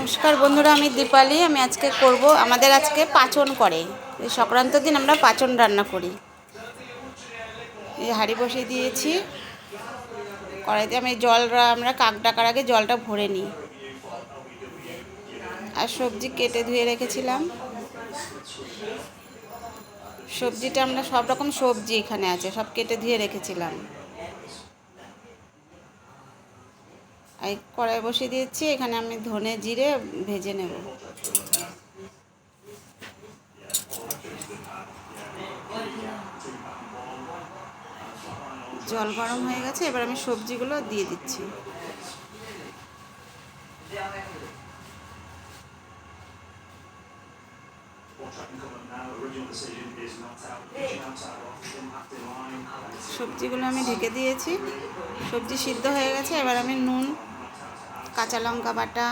নমস্কার বন্ধুরা, আমি দীপালি। আমি আজকে করব, আমাদের আজকে পাচন করে, এই সংক্রান্তির দিন আমরা পাচন রান্না করি। এই হাঁড়ি বসিয়ে দিয়েছি কড়াইতে। আমি আমরা কাক ডাকার আগে জলটা ভরে নিই। আর সবজি কেটে ধুয়ে রেখেছিলাম। সবজিটা আমরা সব রকম সবজি এখানে আছে, সব কেটে ধুয়ে রেখেছিলাম। এই কড়াই বসিয়ে দিয়েছি, এখানে আমি ধনে জিরে ভেজে নেব। জল গরম হয়ে গেছে, এবার আমি সবজিগুলো দিয়ে দিচ্ছি। সবজিগুলো আমি ঢেকে দিয়েছি, সবজি সিদ্ধ হয়ে গেছে। এবার আমি নুন, কাঁচা লঙ্কা বাটা,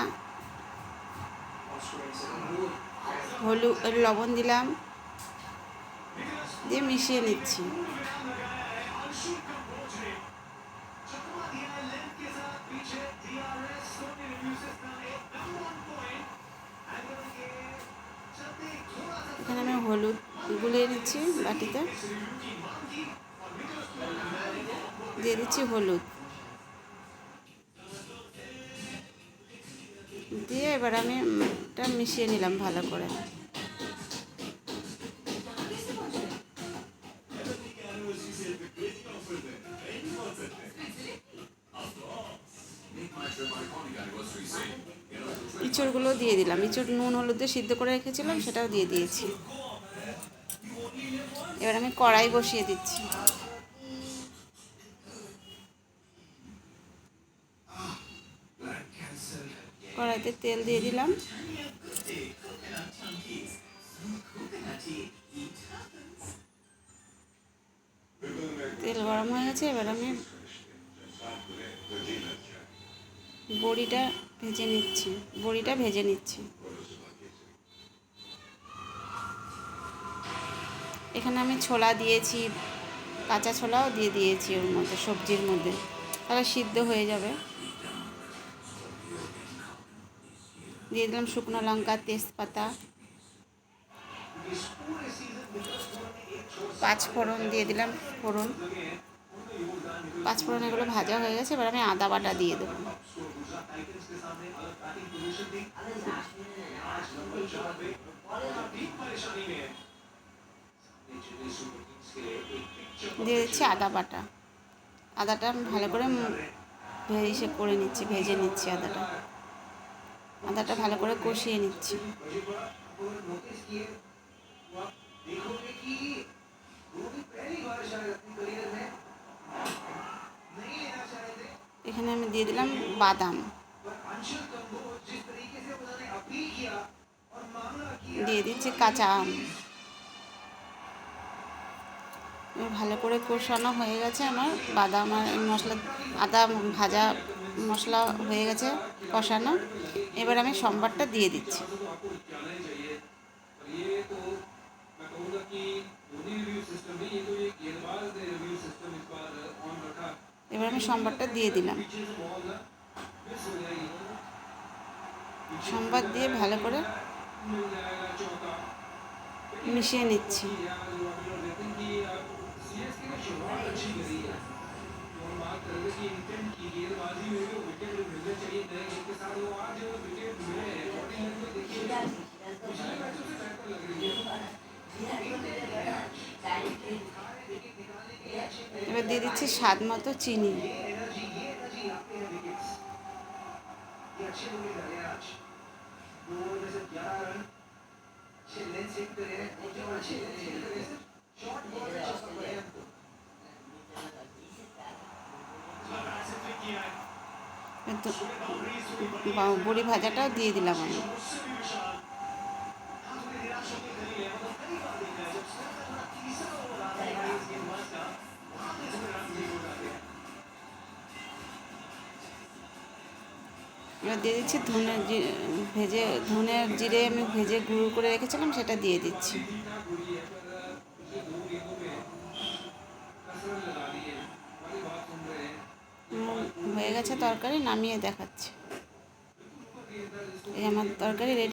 হলুদ, লবণ দিলাম, দিয়ে মিশিয়ে নিচ্ছি। এখানে আমি হলুদ গুলিয়ে নিচ্ছি বাটিতে, দিয়ে দিচ্ছি হলুদ, দিয়ে এবার আমি এটা মিশিয়ে নিলাম ভালো করে। ইঁচড়গুলো দিয়ে দিলাম, ইঁচড় নুন হলুদ দিয়ে সিদ্ধ করে রেখেছিলাম, সেটাও দিয়ে দিয়েছি। এবার আমি কড়াই বসিয়ে দিচ্ছি। কড়াইতে তেল দিয়ে দিলাম। তেল গরম হয়ে গেছে, এবার আমি বড়িটা ভেজে নিচ্ছি। এখানে আমি ছোলা দিয়েছি, কাঁচা ছোলাও দিয়ে দিয়েছি ওর মধ্যে, সবজির মধ্যে, তাহলে সিদ্ধ হয়ে যাবে। দিয়ে দিলাম শুকনো লঙ্কা, তেজপাতা, পাঁচফোড়ন দিয়ে দিলাম। পাঁচফোড়ন এগুলো ভাজা হয়ে গেছে, এবার আমি আদা বাটা দিয়ে দেবো। দিয়ে দিচ্ছি আদা বাটা। আদাটা আমি ভালো করে ভেজে নিচ্ছি। আদাটা ভালো করে কষিয়ে নিচ্ছি। এখানে আমি দিয়ে দিলাম বাদাম, দিয়ে দিচ্ছি কাঁচা আম। ভালো করে কষানো হয়ে গেছে আমার, বাদাম আর মশলা, আদা ভাজা মশলা হয়ে গেছে কষানো। এবার আমি সম্বারটা দিয়ে দিচ্ছি। এবার আমি সম্বারটা দিয়ে দিলাম। সম্বার দিয়ে ভালো করে মিশিয়ে নিচ্ছি। এবার দিয়ে দিচ্ছি স্বাদ মতো চিনি। বড়ি ভাজাটাও দিয়ে দিলাম আমি। এবার দিয়ে দিচ্ছি ধনে জিরে আমি ভেজে গুঁড়ো করে রেখেছিলাম, সেটা দিয়ে দিচ্ছি। হয়ে গেছে তরকারি, নামিয়ে দেখাচ্ছি। এই আমার তরকারি রেডি।